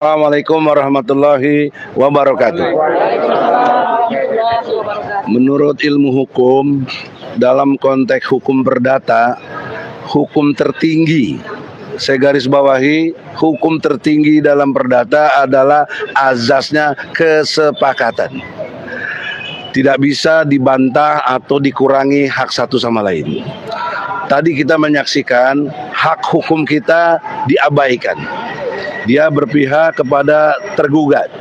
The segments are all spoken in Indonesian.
Assalamualaikum warahmatullahi wabarakatuh. Menurut ilmu hukum, dalam konteks hukum perdata, hukum tertinggi, saya garis bawahi, hukum tertinggi dalam perdata adalah azasnya kesepakatan. Tidak bisa dibantah atau dikurangi hak satu sama lain. Tadi kita menyaksikan hak hukum kita diabaikan. Dia berpihak kepada tergugat.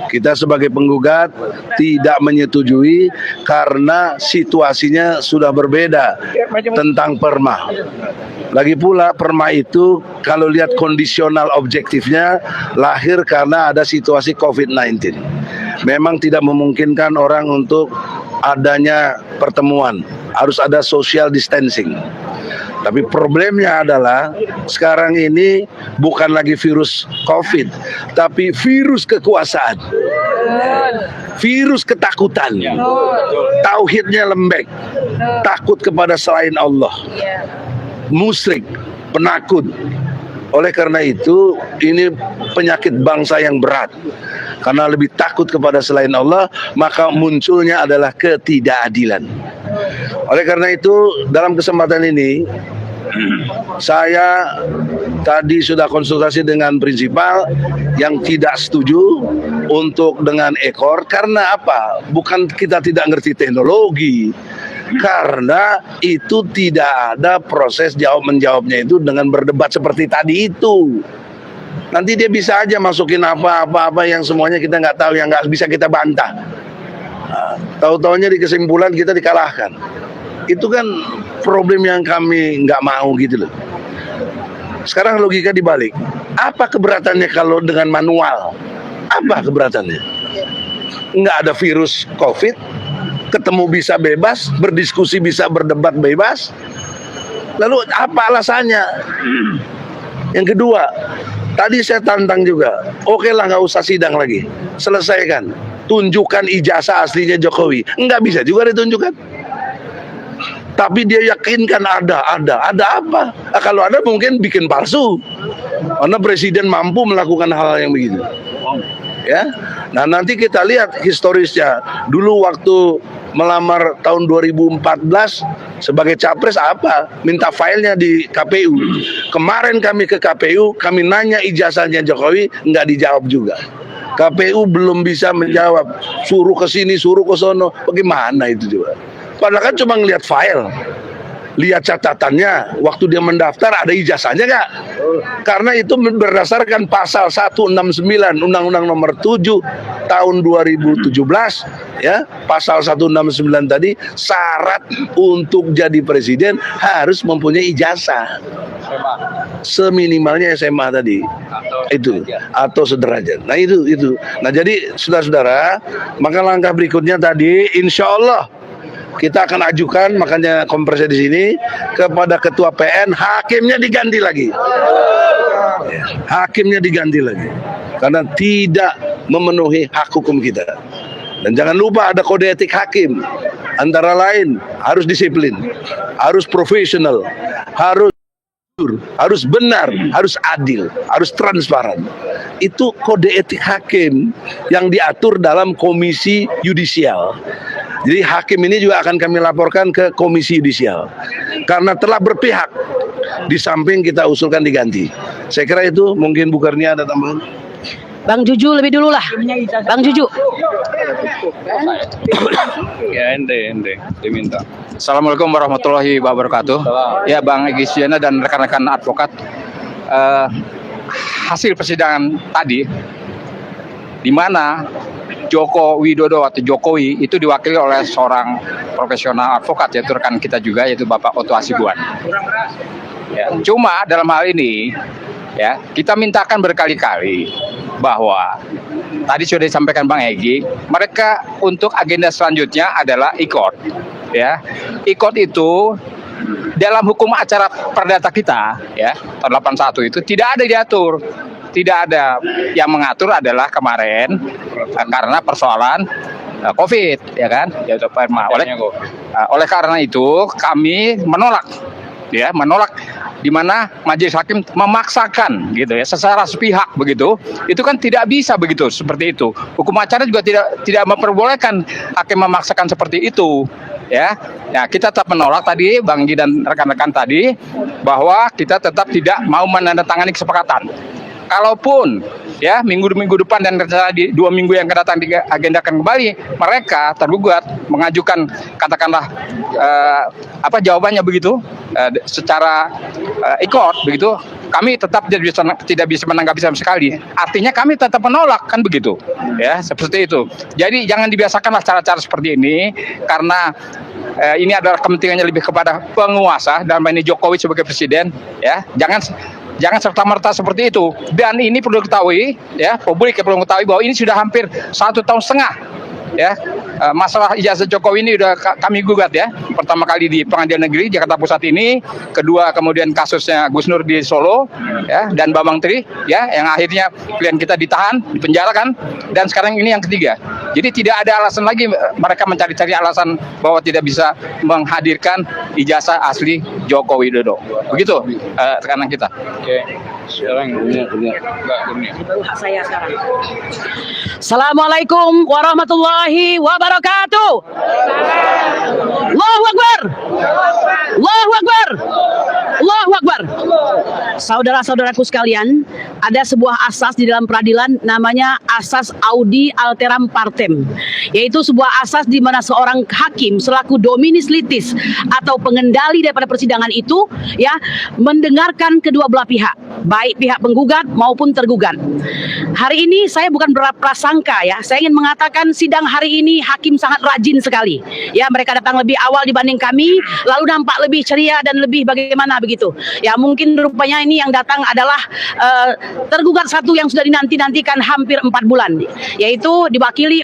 Kita sebagai penggugat tidak menyetujui karena situasinya sudah berbeda tentang perma. Lagi pula perma itu kalau lihat kondisional objektifnya lahir karena ada situasi COVID-19. Memang tidak memungkinkan orang untuk adanya pertemuan, harus ada social distancing. Tapi problemnya adalah sekarang ini bukan lagi virus COVID, tapi virus kekuasaan, virus ketakutan, tauhidnya lembek, takut kepada selain Allah, musyrik, penakut. Oleh karena itu, ini penyakit bangsa yang berat. Karena lebih takut kepada selain Allah, maka munculnya adalah ketidakadilan. Oleh karena itu, dalam kesempatan ini, saya tadi sudah konsultasi dengan prinsipal yang tidak setuju untuk dengan ekor. Karena apa? Bukan kita tidak ngerti teknologi, karena itu tidak ada proses jawab-menjawabnya itu dengan berdebat seperti tadi itu. Nanti dia bisa aja masukin apa-apa yang semuanya kita nggak tahu, yang nggak bisa kita bantah. Nah, tahu-taunya di kesimpulan kita dikalahkan. Itu kan problem yang kami nggak mau gitu loh. Sekarang logika dibalik. Apa keberatannya kalau dengan manual? Apa keberatannya? Nggak ada virus COVID, ketemu bisa bebas, berdiskusi bisa berdebat bebas. Lalu apa alasannya? Yang kedua, tadi saya tantang juga. Oke lah, nggak usah sidang lagi, selesaikan. Tunjukkan ijazah aslinya Jokowi. Nggak bisa juga ditunjukkan. Tapi dia yakinkan ada apa? Nah, kalau ada mungkin bikin palsu. Karena presiden mampu melakukan hal yang begitu. Ya. Nah, nanti kita lihat historisnya. Dulu waktu melamar tahun 2014 sebagai capres apa? Minta filenya di KPU. Kemarin kami ke KPU, kami nanya ijazahnya Jokowi, nggak dijawab juga. KPU belum bisa menjawab. Suruh ke sini, suruh ke sono. Bagaimana itu juga? Padahal kan cuma ngelihat file, lihat catatannya, waktu dia mendaftar ada ijazahnya nggak? Karena itu berdasarkan pasal 169 Undang-Undang Nomor 7 tahun 2017, ya, pasal 169 tadi syarat untuk jadi presiden harus mempunyai ijazah. Seminimalnya SMA tadi, atau sederajat. Nah itu. Nah jadi saudara-saudara, maka langkah berikutnya tadi, insya Allah kita akan ajukan, makanya kompresnya di sini, kepada ketua PN, hakimnya diganti lagi. Hakimnya diganti lagi. Karena tidak memenuhi hak hukum kita. Dan jangan lupa ada kode etik hakim. Antara lain, harus disiplin, harus profesional, harus benar, harus adil, harus transparan. Itu kode etik hakim yang diatur dalam komisi yudisial. Jadi hakim ini juga akan kami laporkan ke komisi yudisial karena telah berpihak, di samping kita usulkan diganti. Saya kira itu. Mungkin Bu Karnia ada tambahan. Bang Juju lebih dulu lah. Bang Juju. Ya ente diminta. Assalamualaikum warahmatullahi wabarakatuh. Ya Bang Egy Sujana dan rekan-rekan advokat, hasil persidangan tadi di mana Joko Widodo atau Jokowi itu diwakili oleh seorang profesional advokat, yaitu rekan kita juga, yaitu Bapak Otto Hasibuan. Ya, cuma dalam hal ini ya kita mintakan berkali-kali bahwa tadi sudah disampaikan Bang Egy, mereka untuk agenda selanjutnya adalah e-court. Ya, e-court itu dalam hukum acara perdata kita ya tahun 81 itu tidak ada diatur. Tidak ada, yang mengatur adalah kemarin karena persoalan COVID, ya kan? Yaitu perma. Oleh karena itu kami menolak di mana majelis hakim memaksakan gitu ya secara sepihak begitu, itu kan tidak bisa begitu seperti itu. Hukum acara juga tidak memperbolehkan hakim memaksakan seperti itu ya. Ya, kita tetap menolak tadi Bang Gi dan rekan-rekan tadi bahwa kita tetap tidak mau menandatangani kesepakatan. Kalaupun ya minggu depan dan rencana di 2 minggu yang akan datang diagendakan kembali, mereka tergugat mengajukan katakanlah jawabannya begitu secara ikut begitu, kami tetap tidak bisa menanggapi sama sekali. Artinya kami tetap menolak kan begitu ya, seperti itu. Jadi jangan dibiasakanlah cara-cara seperti ini, karena ini adalah kepentingannya lebih kepada penguasa dalam ini Jokowi sebagai presiden ya. Jangan serta-merta seperti itu. Dan ini perlu diketahui ya, publik perlu diketahui bahwa ini sudah hampir 1,5 tahun ya. Masalah ijazah Jokowi ini sudah kami gugat ya. Pertama kali di Pengadilan Negeri Jakarta Pusat ini, kedua kemudian kasusnya Gus Nur di Solo ya, dan Bambang Tri ya, yang akhirnya klien kita ditahan, dipenjarakan, dan sekarang ini yang ketiga. Jadi tidak ada alasan lagi mereka mencari-cari alasan bahwa tidak bisa menghadirkan ijazah asli Joko Widodo. Begitu tekanan kita. Oke. Sekarang Saya sekarang. Assalamualaikum warahmatullahi wabarakatuh. Allahu Akbar. Allahu Akbar. Allahu Akbar. Saudara-saudaraku sekalian, ada sebuah asas di dalam peradilan namanya asas audi alteram partem, yaitu sebuah asas di mana seorang hakim selaku dominis litis atau pengendali daripada persidangan itu ya mendengarkan kedua belah pihak, baik pihak penggugat maupun tergugat. Hari ini saya bukan berprasangka ya, saya ingin mengatakan sidang hari ini hakim sangat rajin sekali. Ya, mereka datang lebih awal dibanding kami, lalu nampak lebih ceria dan lebih bagaimana begitu. Ya, mungkin rupanya ini yang datang adalah tergugat satu yang sudah dinanti-nantikan hampir 4 bulan, yaitu diwakili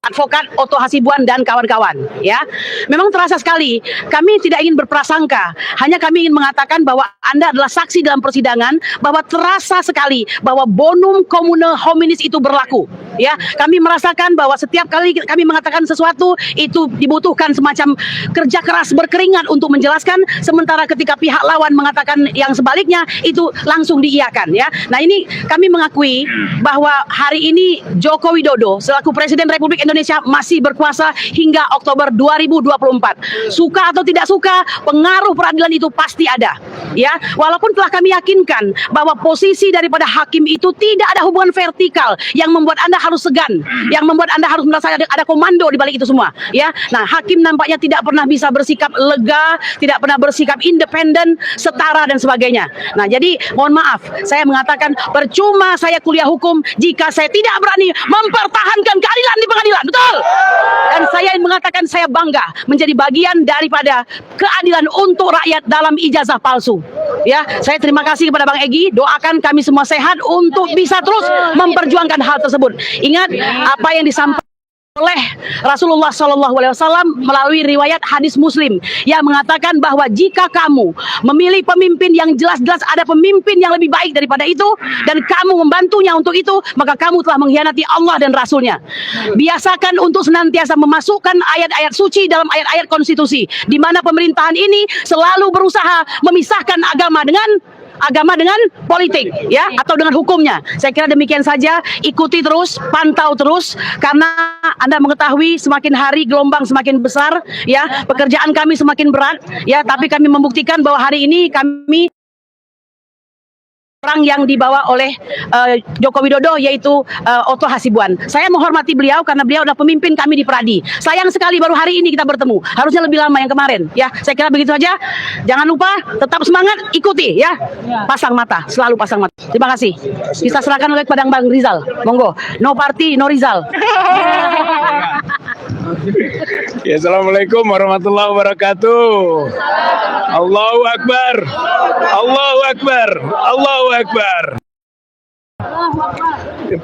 advokat Otto Hasibuan dan kawan-kawan ya. Memang terasa sekali, kami tidak ingin berprasangka, hanya kami ingin mengatakan bahwa Anda adalah saksi dalam persidangan, bahwa terasa sekali bahwa bonum commune hominis itu berlaku ya. Kami merasakan bahwa setiap kali kami mengatakan sesuatu itu dibutuhkan semacam kerja keras berkeringat untuk menjelaskan, sementara ketika pihak lawan mengatakan yang sebaliknya itu langsung diiyakan ya. Nah, ini kami mengakui bahwa hari ini Joko Widodo selaku Presiden Republik Indonesia masih berkuasa hingga Oktober 2024. Suka atau tidak suka, pengaruh peradilan itu pasti ada. Ya, walaupun telah kami yakinkan bahwa posisi daripada hakim itu tidak ada hubungan vertikal yang membuat Anda harus segan, yang membuat Anda harus merasa ada komando di balik itu semua. Ya, nah hakim nampaknya tidak pernah bisa bersikap lega, tidak pernah bersikap independen, setara dan sebagainya. Nah, jadi mohon maaf, saya mengatakan percuma saya kuliah hukum jika saya tidak berani mempertahankan keadilan di pengadilan. Betul. Dan saya mengatakan saya bangga menjadi bagian daripada keadilan untuk rakyat dalam ijazah palsu. Ya, saya terima kasih kepada Bang Egy, doakan kami semua sehat untuk bisa terus memperjuangkan hal tersebut. Ingat apa yang disampaikan oleh Rasulullah SAW melalui riwayat hadis Muslim yang mengatakan bahwa jika kamu memilih pemimpin yang jelas-jelas ada pemimpin yang lebih baik daripada itu dan kamu membantunya untuk itu, maka kamu telah mengkhianati Allah dan Rasulnya. Biasakan untuk senantiasa memasukkan ayat-ayat suci dalam ayat-ayat konstitusi, di mana pemerintahan ini selalu berusaha memisahkan agama dengan politik ya, atau dengan hukumnya. Saya kira demikian saja, ikuti terus, pantau terus, karena Anda mengetahui semakin hari gelombang semakin besar ya, pekerjaan kami semakin berat ya, tapi kami membuktikan bahwa hari ini kami orang yang dibawa oleh Joko Widodo, yaitu Otto Hasibuan. Saya menghormati beliau karena beliau adalah pemimpin kami di Pradi. Sayang sekali baru hari ini kita bertemu. Harusnya lebih lama yang kemarin. Ya, saya kira begitu saja. Jangan lupa tetap semangat, ikuti ya. Pasang mata, selalu pasang mata. Terima kasih. Kita serahkan oleh kepada Bang Rizal. Monggo. No party, no Rizal. Ya, assalamualaikum warahmatullahi wabarakatuh. Allahu Akbar. Allahu Akbar. Allahu Akbar.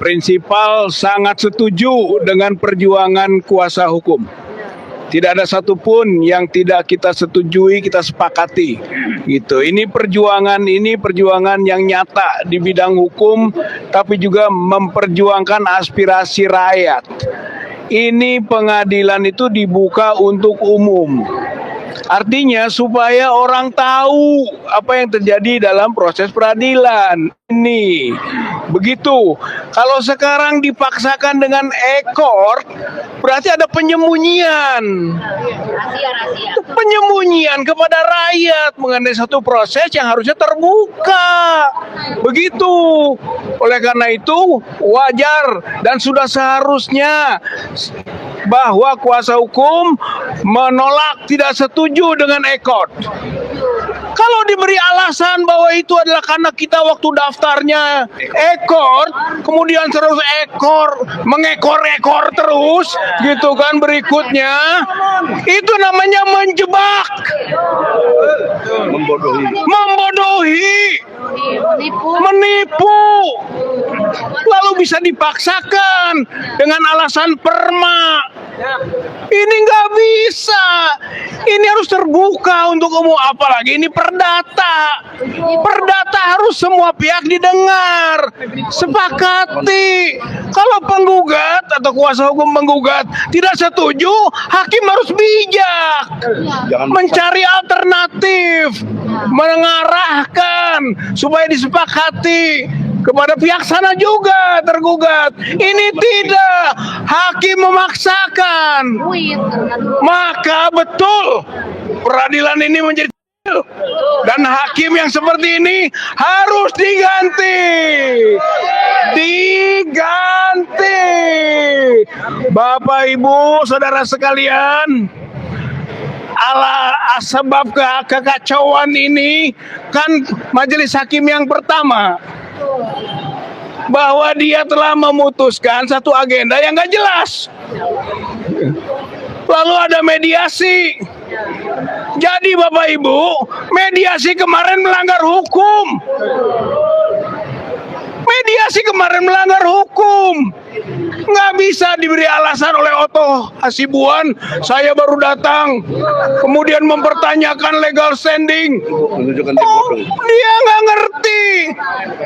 Prinsipal sangat setuju dengan perjuangan kuasa hukum. Tidak ada satupun yang tidak kita setujui, kita sepakati. Gitu. Ini perjuangan yang nyata di bidang hukum, tapi juga memperjuangkan aspirasi rakyat. Ini pengadilan itu dibuka untuk umum. Artinya supaya orang tahu apa yang terjadi dalam proses peradilan ini. Begitu. Kalau sekarang dipaksakan dengan ekor, berarti ada penyembunyian. Penyembunyian kepada rakyat mengenai satu proses yang harusnya terbuka. Begitu. Oleh karena itu, wajar dan sudah seharusnya bahwa kuasa hukum menolak, tidak setuju dengan ekor. Kalau diberi alasan bahwa itu adalah karena kita waktu daftarnya ekor, kemudian terus ekor mengekor-ekor terus, gitu kan berikutnya, itu namanya menjebak, membodohi, menipu, lalu bisa dipaksakan dengan alasan perma. Ini nggak bisa. Ini harus terbuka untuk umum, apalagi ini perdata. Perdata harus semua pihak didengar, sepakati. Kalau penggugat atau kuasa hukum menggugat tidak setuju, hakim harus bijak, mencari alternatif, mengarahkan supaya disepakati kepada pihak sana juga tergugat. Ini tidak, hakim memaksakan. Maka betul peradilan ini menjadi kecil. Dan hakim yang seperti ini harus diganti. Diganti. Bapak Ibu, saudara sekalian, sebab kekacauan ini kan majelis hakim yang pertama, bahwa dia telah memutuskan satu agenda yang nggak jelas. Lalu ada mediasi. Jadi Bapak Ibu, mediasi kemarin melanggar hukum. Mediasi kemarin melanggar hukum. Nggak bisa diberi alasan oleh Otto Hasibuan, saya baru datang, kemudian mempertanyakan legal standing. Oh, dia nggak ngerti.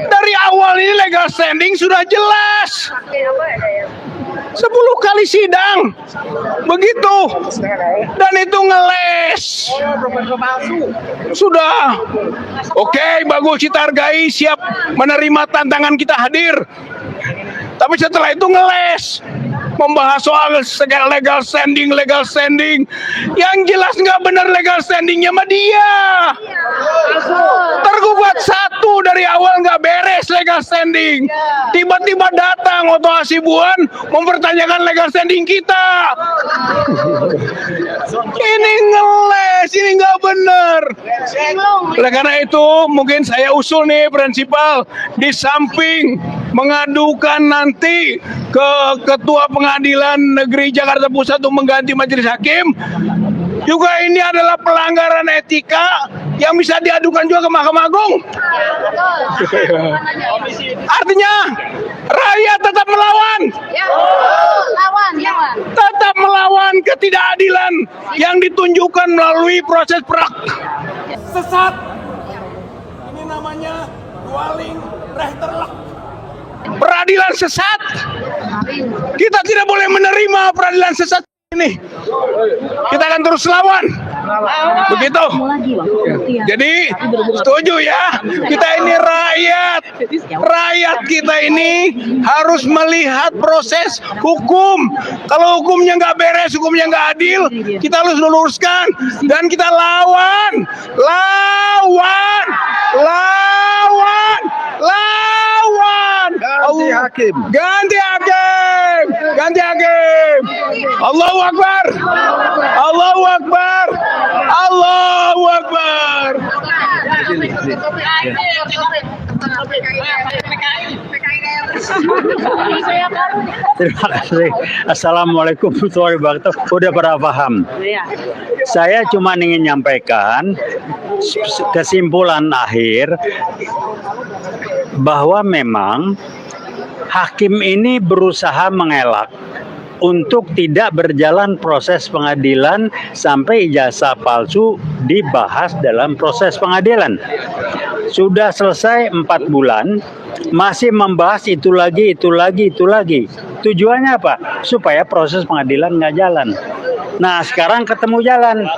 Dari awal ini legal standing sudah jelas. 10 kali sidang, begitu, dan itu ngeles. Sudah, oke, bagus, kita hargai, siap menerima tantangan kita hadir. Tapi setelah itu ngeles, membahas soal legal standing, yang jelas nggak benar legal standingnya sama dia. Tergugat satu dari awal nggak beres legal standing, tiba-tiba datang Otto Hasibuan mempertanyakan legal standing kita. Ini ngeles, ini nggak benar. Oleh karena itu mungkin saya usul nih prinsipal, di samping mengadukan nanti ke Ketua Pengadilan Negeri Jakarta Pusat untuk mengganti majelis hakim, juga ini adalah pelanggaran etika yang bisa diadukan juga ke Mahkamah Agung. Artinya rakyat tetap melawan, tetap melawan ketidakadilan yang ditunjukkan melalui proses perak. Sesat. Ini namanya dwelling rechterlijk. Peradilan sesat. Kita tidak boleh menerima peradilan sesat ini. Kita akan terus lawan. Begitu. Jadi setuju ya. Kita ini rakyat. Rakyat kita ini harus melihat proses hukum. Kalau hukumnya nggak beres, hukumnya nggak adil, kita harus luruskan dan kita lawan. Ganti hakim. Ganti hakim. Allahu Akbar. Allahu Akbar. Allahu Akbar. Terima kasih. Assalamualaikum warahmatullahi wabarakatuh. Udah pada paham. Saya cuma ingin nyampaikan kesimpulan akhir bahwa memang hakim ini berusaha mengelak untuk tidak berjalan proses pengadilan sampai ijazah palsu dibahas dalam proses pengadilan. Sudah selesai 4 bulan, masih membahas itu lagi. Tujuannya apa? Supaya proses pengadilan nggak jalan. Nah, sekarang ketemu jalan.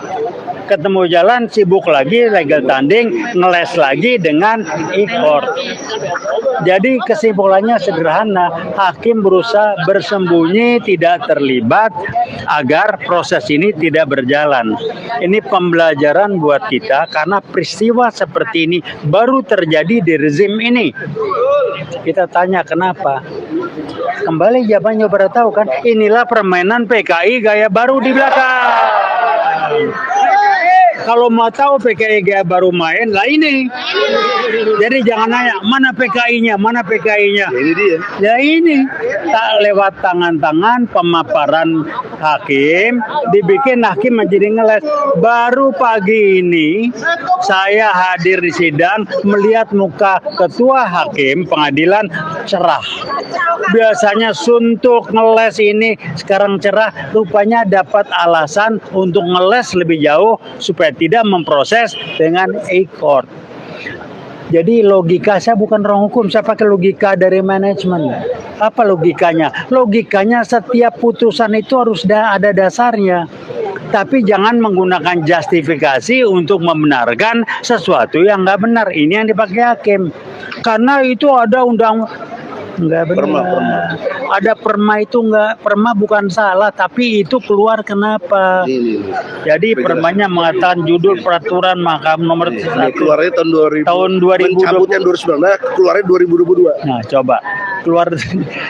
ketemu jalan sibuk lagi legal tanding, ngeles lagi dengan e-court. Jadi kesimpulannya sederhana, hakim berusaha bersembunyi, tidak terlibat agar proses ini tidak berjalan. Ini pembelajaran buat kita karena peristiwa seperti ini baru terjadi di rezim ini. Kita tanya kenapa? Kembali jawabannya pada tahu kan, inilah permainan PKI gaya baru di belakang. Kalau mau tahu PKI gaya baru main, lah ini. Jadi jangan nanya, mana PKI-nya, mana PKI-nya. Ini dia. Ya ini, tak lewat tangan-tangan pemaparan hakim, dibikin hakim menjadi ngeles. Baru pagi ini, saya hadir di sidang, melihat muka ketua hakim pengadilan cerah. Biasanya suntuk ngeles ini, sekarang cerah, rupanya dapat alasan untuk ngeles lebih jauh supaya tidak memproses dengan e-court. Jadi logika saya bukan orang hukum, saya pakai logika dari manajemen. Apa logikanya? Logikanya setiap putusan itu harus ada dasarnya. Tapi jangan menggunakan justifikasi untuk membenarkan sesuatu yang nggak benar. Ini yang dipakai hakim. Karena itu ada nggak benar. Ada perma itu nggak, perma bukan salah, tapi itu keluar kenapa? Jadi permanya mengatakan judul peraturan Mahkamah nomor 1. Keluarnya tahun 2000. Mencabutnya 2019, keluarnya 2022. Nah, coba keluar.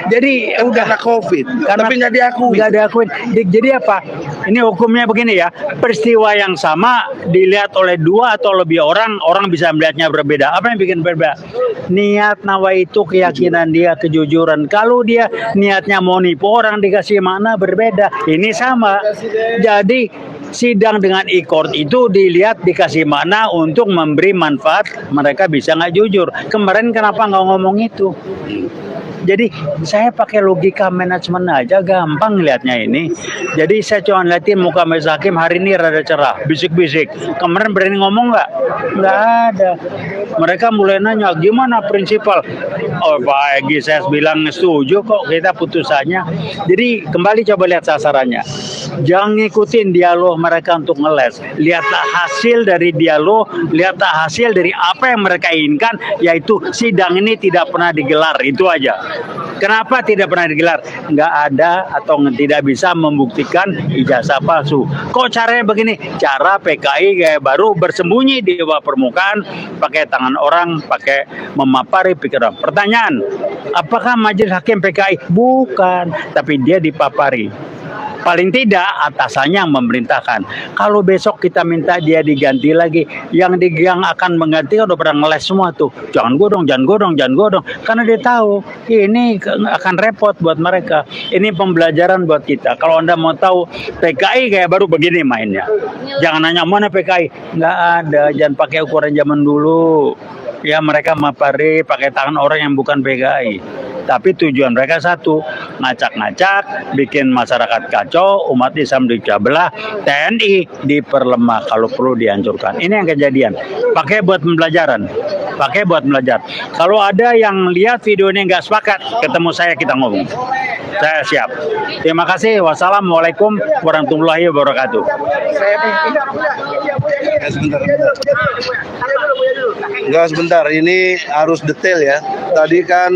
Jadi Karena COVID, tapi nggak diakui. Nggak diakuin. Jadi apa? Ini hukumnya begini ya. Peristiwa yang sama dilihat oleh 2 atau lebih orang, orang bisa melihatnya berbeda. Apa yang bikin berbeda? Niat nawa itu keyakinan dia, kejujuran. Kalau dia niatnya mau nipu orang, dikasih makna berbeda. Ini sama. Jadi sidang dengan e-court itu dilihat dikasih makna untuk memberi manfaat, mereka bisa nggak jujur. Kemarin kenapa nggak ngomong itu? Jadi saya pakai logika manajemen aja, gampang lihatnya ini. Jadi saya cuma liatin muka majelis hakim hari ini rada cerah, bisik-bisik. Kemarin berani ngomong nggak? Nggak ada. Mereka mulai nanya, gimana prinsipal? Oh Pak Egy, saya bilang setuju kok kita putusannya. Jadi kembali coba lihat sasarannya. Jangan ngikutin dialog mereka untuk ngeles. Lihatlah hasil dari dialog, lihatlah hasil dari apa yang mereka inginkan, yaitu sidang ini tidak pernah digelar, itu aja. Kenapa tidak pernah digelar? Nggak ada atau tidak bisa membuktikan ijazah palsu. Kok caranya begini? Cara PKI gaya baru bersembunyi di bawah permukaan, pakai tangan orang, pakai memapari pikiran. Pertanyaan, apakah majelis hakim PKI? Bukan, tapi dia dipapari. Paling tidak atasannya yang memerintahkan. Kalau besok kita minta dia diganti lagi, yang akan mengganti udah pernah ngeles semua tuh. Jangan godong. Karena dia tahu ini akan repot buat mereka. Ini pembelajaran buat kita. Kalau Anda mau tahu PKI kayak baru begini mainnya. Jangan nanya mana PKI. Nggak ada. Jangan pakai ukuran zaman dulu. Ya mereka mapari pakai tangan orang yang bukan PKI. Tapi tujuan mereka satu, ngacak-ngacak, bikin masyarakat kacau, umat Islam dipecah belah, TNI diperlemah kalau perlu dihancurkan. Ini yang kejadian. Pakai buat pembelajaran. Kalau ada yang lihat video ini nggak sepakat, ketemu saya kita ngomong. Saya siap. Terima kasih. Wassalamualaikum warahmatullahi wabarakatuh. Sebentar, ini harus detail ya. Tadi kan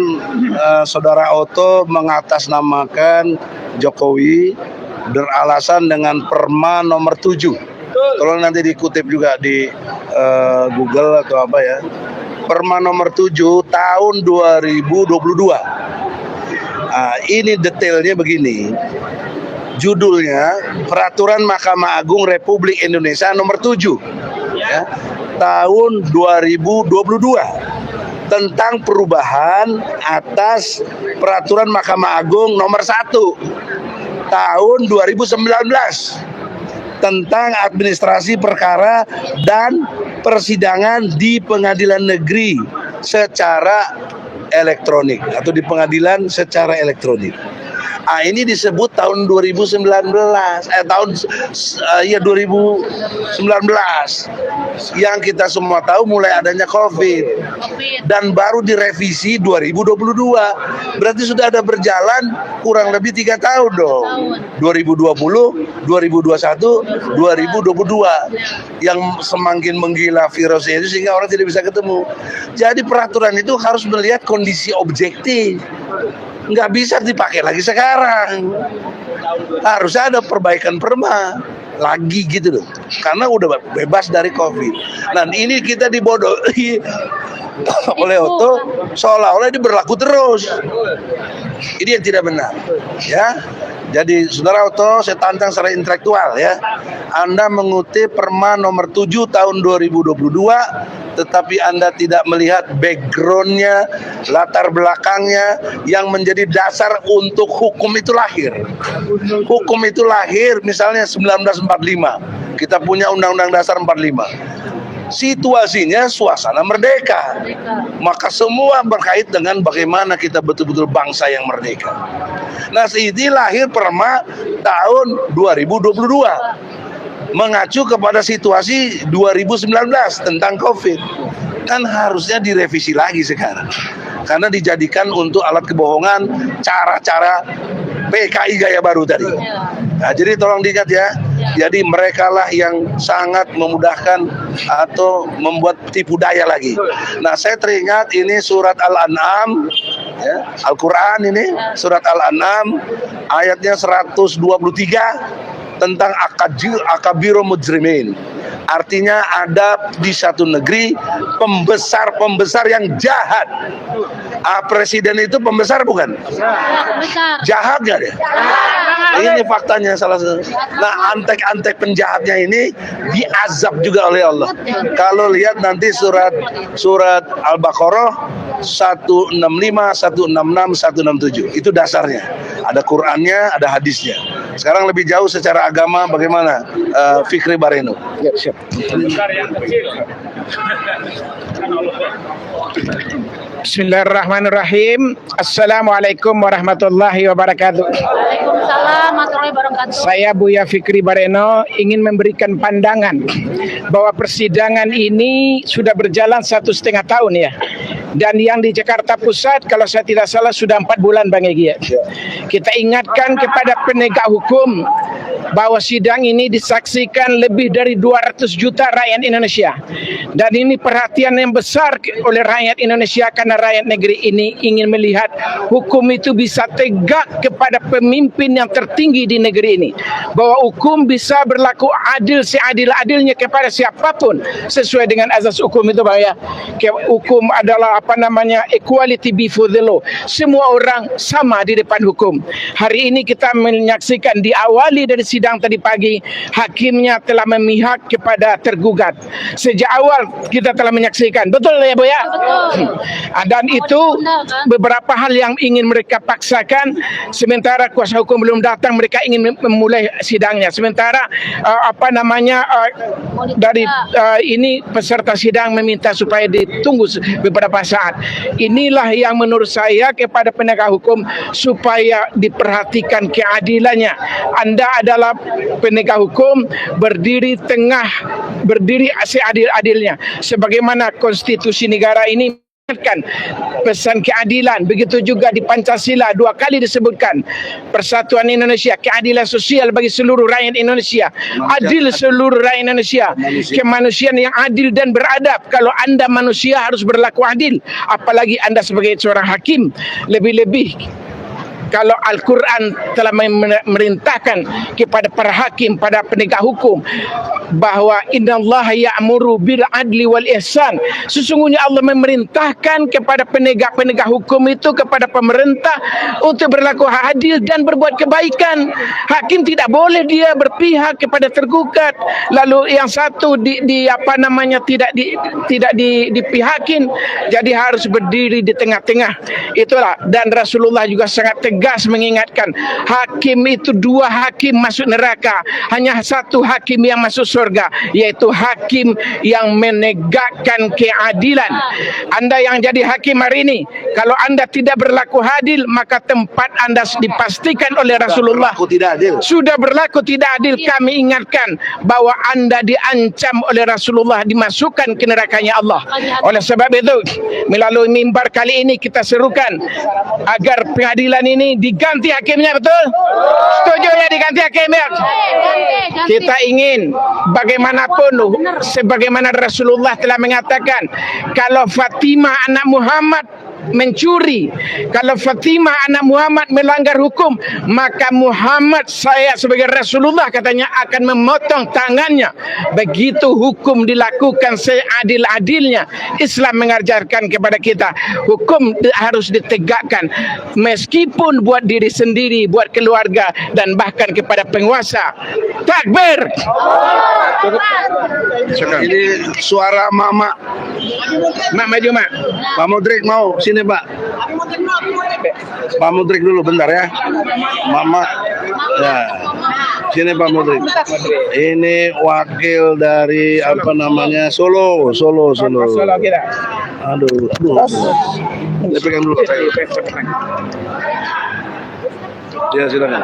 Saudara Otto mengatasnamakan Jokowi beralasan dengan Perma nomor 7. Tolong nanti dikutip juga di Google atau apa ya. Perma nomor 7 tahun 2022. Ini detailnya begini. Judulnya Peraturan Mahkamah Agung Republik Indonesia nomor 7 ya, tahun 2022 tentang perubahan atas Peraturan Mahkamah Agung nomor 1 tahun 2019 tentang administrasi perkara dan persidangan di pengadilan negeri secara elektronik atau di pengadilan secara elektronik. Ini disebut tahun 2019, tahun 2019 yang kita semua tahu mulai adanya COVID. dan baru direvisi 2022. Berarti sudah ada berjalan kurang lebih 3 tahun dong. 2020, 2021, 2022. Yang semakin menggila virusnya itu sehingga orang tidak bisa ketemu. Jadi peraturan itu harus melihat kondisi objektif. Nggak bisa dipakai lagi sekarang. Harus ada perbaikan perma lagi gitu loh, karena udah bebas dari COVID. Nah ini kita dibodohi oleh Otto seolah-olah ini berlaku terus. Ini yang tidak benar, ya. Jadi saudara Otto, saya tantang secara intelektual ya. Anda mengutip Perma nomor 7 tahun 2022, tetapi Anda tidak melihat backgroundnya, latar belakangnya yang menjadi dasar untuk hukum itu lahir. Hukum itu lahir misalnya 1945. Kita punya Undang-Undang Dasar 45. Situasinya suasana merdeka. Maka semua berkait dengan bagaimana kita betul-betul bangsa yang merdeka. Nah, ini lahir Perma tahun 2022. Mengacu kepada situasi 2019 tentang COVID. Kan harusnya direvisi lagi sekarang. Karena dijadikan untuk alat kebohongan cara-cara PKI gaya baru tadi. Nah, jadi tolong diingat ya. Jadi mereka lah yang sangat memudahkan atau membuat tipu daya lagi. Nah, saya teringat ini surat Al-An'am, ya, Al-Quran ini, surat Al-An'am, ayatnya 123 tentang akabiru mujrimin. Artinya ada di satu negeri pembesar-pembesar yang jahat. Presiden itu pembesar bukan? Jahat nggak dia? Ini faktanya salah satu. Nah, antek-antek penjahatnya ini diazab juga oleh Allah. Kalau lihat nanti surat Al-Baqarah 165, 166, 167. Itu dasarnya. Ada Qur'annya, ada hadisnya. Sekarang lebih jauh secara agama bagaimana Fikri Bareno? Ya, siap. Bismillahirrahmanirrahim. Assalamualaikum warahmatullahi wabarakatuh. Waalaikumsalam warahmatullahi wabarakatuh. Saya Buya Fikri Bareno ingin memberikan pandangan bahwa persidangan ini sudah berjalan 1,5 tahun ya. Dan yang di Jakarta Pusat kalau saya tidak salah sudah 4 bulan Bang Egy. Kita ingatkan kepada penegak hukum bahwa sidang ini disaksikan lebih dari 200 juta rakyat Indonesia. Dan ini perhatian yang besar oleh rakyat Indonesia karena rakyat negeri ini ingin melihat hukum itu bisa tegak kepada pemimpin yang tertinggi di negeri ini. Bahwa hukum bisa berlaku adil seadil-adilnya kepada siapapun sesuai dengan azas hukum itu Bang ya. Hukum adalah equality before the law. Semua orang sama di depan hukum. Hari ini kita menyaksikan diawali dari sidang tadi pagi, hakimnya telah memihak kepada tergugat. Sejak awal kita telah menyaksikan, betul ya Bu ya? Betul. Dan itu beberapa hal yang ingin mereka paksakan, sementara kuasa hukum belum datang, mereka ingin memulai sidangnya. Sementara dari ini peserta sidang meminta supaya ditunggu beberapa saat. Inilah yang menurut saya kepada penegak hukum supaya diperhatikan keadilannya. Anda adalah penegak hukum, berdiri seadil-adilnya. Sebagaimana konstitusi negara ini kan pesan keadilan, begitu juga di Pancasila 2 kali disebutkan persatuan Indonesia, keadilan sosial bagi seluruh rakyat Indonesia, adil seluruh rakyat Indonesia, kemanusiaan yang adil dan beradab. Kalau Anda manusia harus berlaku adil, apalagi Anda sebagai seorang hakim, lebih-lebih kalau Al-Quran telah memerintahkan kepada para hakim, pada penegak hukum bahwa innallaha ya'muru bil adli wal ihsan. Sesungguhnya Allah memerintahkan kepada penegak-penegak hukum itu, kepada pemerintah untuk berlaku adil dan berbuat kebaikan. Hakim tidak boleh dia berpihak kepada tergugat, lalu yang satu tidak dipihakin. Jadi harus berdiri di tengah-tengah. Itulah, dan Rasulullah juga sangat tegas tegas mengingatkan hakim itu 2 hakim masuk neraka, hanya 1 hakim yang masuk surga, yaitu hakim yang menegakkan keadilan. Anda yang jadi hakim hari ini, kalau Anda tidak berlaku adil, maka tempat Anda dipastikan oleh Rasulullah Aku tidak adil. sudah berlaku tidak adil. Kami ingatkan bahwa Anda diancam oleh Rasulullah dimasukkan ke nerakanya Allah. Oleh sebab itu, melalui mimbar kali ini kita serukan agar pengadilan ini diganti hakimnya, betul? Setuju ya diganti hakimnya? Kita ingin bagaimanapun, sebagaimana Rasulullah telah mengatakan, kalau Fatimah anak Muhammad mencuri, kalau Fatimah anak Muhammad melanggar hukum, maka Muhammad, saya sebagai Rasulullah, katanya akan memotong tangannya. Begitu hukum dilakukan seadil-adilnya. Islam mengajarkan kepada kita hukum harus ditegakkan, meskipun buat diri sendiri, buat keluarga, dan bahkan kepada penguasa. Takbir. Ini suara Mama. Mak maju, Mak. Pak Mudrik mau sini Pak. Pak Mudrik dulu bentar ya. Mama. Ya. Sini Pak Mudrik. Ini wakil dari apa namanya Solo. Solo kita. Aduh. Ini pegang dulu. Ya silakan.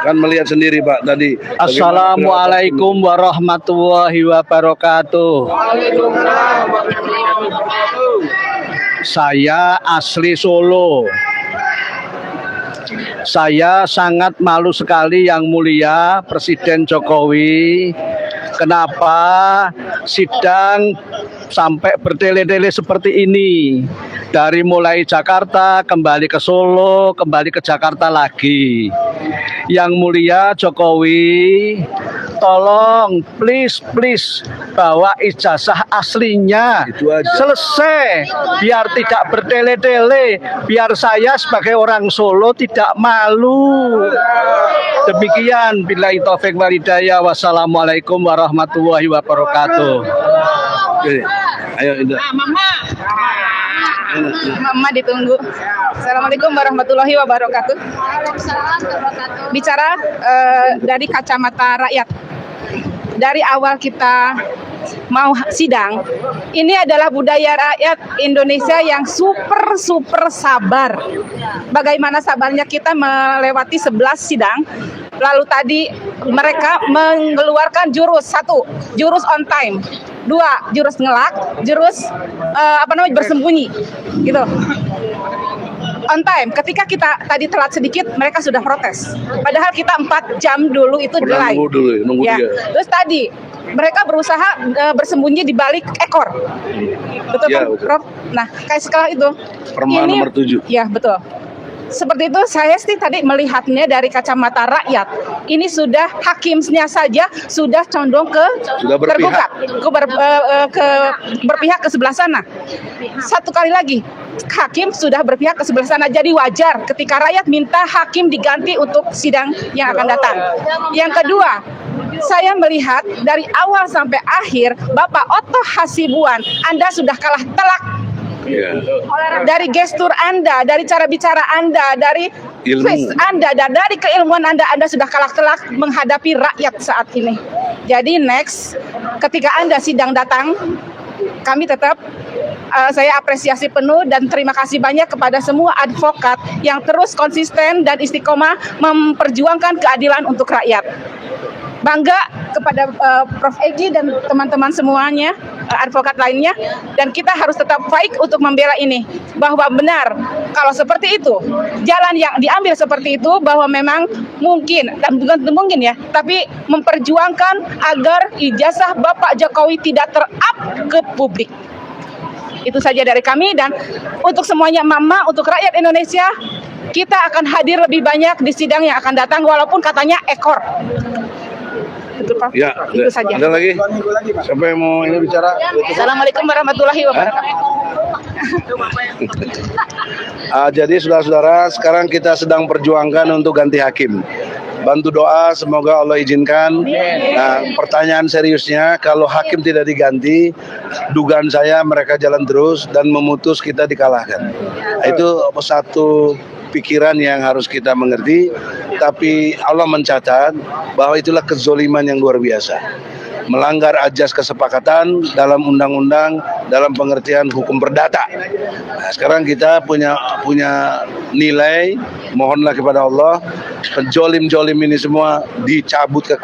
Kan melihat sendiri Pak tadi. Assalamualaikum warahmatullahi wabarakatuh. Saya asli Solo. Saya sangat malu sekali Yang Mulia Presiden Jokowi. Kenapa sidang sampai bertele-tele seperti ini? Dari mulai Jakarta, kembali ke Solo, kembali ke Jakarta lagi. Yang Mulia Jokowi, tolong please bawa ijazah aslinya. Itu aja. Selesai, biar tidak bertele-tele, biar saya sebagai orang Solo tidak malu. Demikian, billahi taufik wal hidayah. Wassalamualaikum warahmatullahi wabarakatuh. Oke. Ayo Indra. Mama ditunggu. Assalamualaikum warahmatullahi wabarakatuh. Bicara dari kacamata rakyat. Dari awal kita mau sidang, ini adalah budaya rakyat Indonesia yang super sabar. Bagaimana sabarnya kita melewati 11 sidang. Lalu tadi mereka mengeluarkan jurus 1, jurus on time, 2, jurus ngelak, jurus bersembunyi, gitu. On time, ketika kita tadi telat sedikit, mereka sudah protes. Padahal kita 4 jam dulu itu delay. Nunggu Ya. dia. Terus tadi mereka berusaha bersembunyi di balik ekor, betul Ya, kan, betul. Prof? Nah, kayak sekarang itu. Perma nomor 7. Ya, betul. Seperti itu, saya sih tadi melihatnya dari kacamata rakyat. Ini sudah hakimnya saja sudah condong ke Sudah berpihak. tergugat, berpihak ke sebelah sana. Satu kali lagi, hakim sudah berpihak ke sebelah sana. Jadi wajar ketika rakyat minta hakim diganti untuk sidang yang akan datang. Yang kedua, saya melihat dari awal sampai akhir, Bapak Otto Hasibuan, Anda sudah kalah telak. Iya. Dari gestur Anda, dari cara bicara Anda, dari Ilmu. face Anda, dan dari keilmuan Anda sudah kalah telak menghadapi rakyat saat ini. Jadi next, ketika Anda sidang datang, kami tetap saya apresiasi penuh dan terima kasih banyak kepada semua advokat yang terus konsisten dan istiqomah memperjuangkan keadilan untuk rakyat. Bangga kepada Prof. Egi dan teman-teman semuanya, advokat lainnya, dan kita harus tetap fight untuk membela ini. Bahwa benar, kalau seperti itu, jalan yang diambil seperti itu, bahwa memang mungkin, dan bukan mungkin ya, tapi memperjuangkan agar ijazah Bapak Jokowi tidak ter-up ke publik. Itu saja dari kami, dan untuk semuanya Mama, untuk rakyat Indonesia, kita akan hadir lebih banyak di sidang yang akan datang, walaupun katanya ekor. Betul, Pak. Ya, Itu saja. ada lagi? Siapa yang mau ini bicara? Assalamualaikum warahmatullahi wabarakatuh. Jadi saudara-saudara, sekarang kita sedang perjuangkan untuk ganti hakim. bantu doa semoga Allah izinkan. Nah, pertanyaan seriusnya, kalau hakim tidak diganti, dugaan saya mereka jalan terus dan memutus kita dikalahkan. Itu satu pikiran yang harus kita mengerti, tapi Allah mencatat bahwa itulah kezoliman yang luar biasa, melanggar ajas kesepakatan dalam undang-undang, dalam pengertian hukum perdata. Nah, sekarang kita punya nilai, mohonlah kepada Allah, penjolim-jolim ini semua dicabut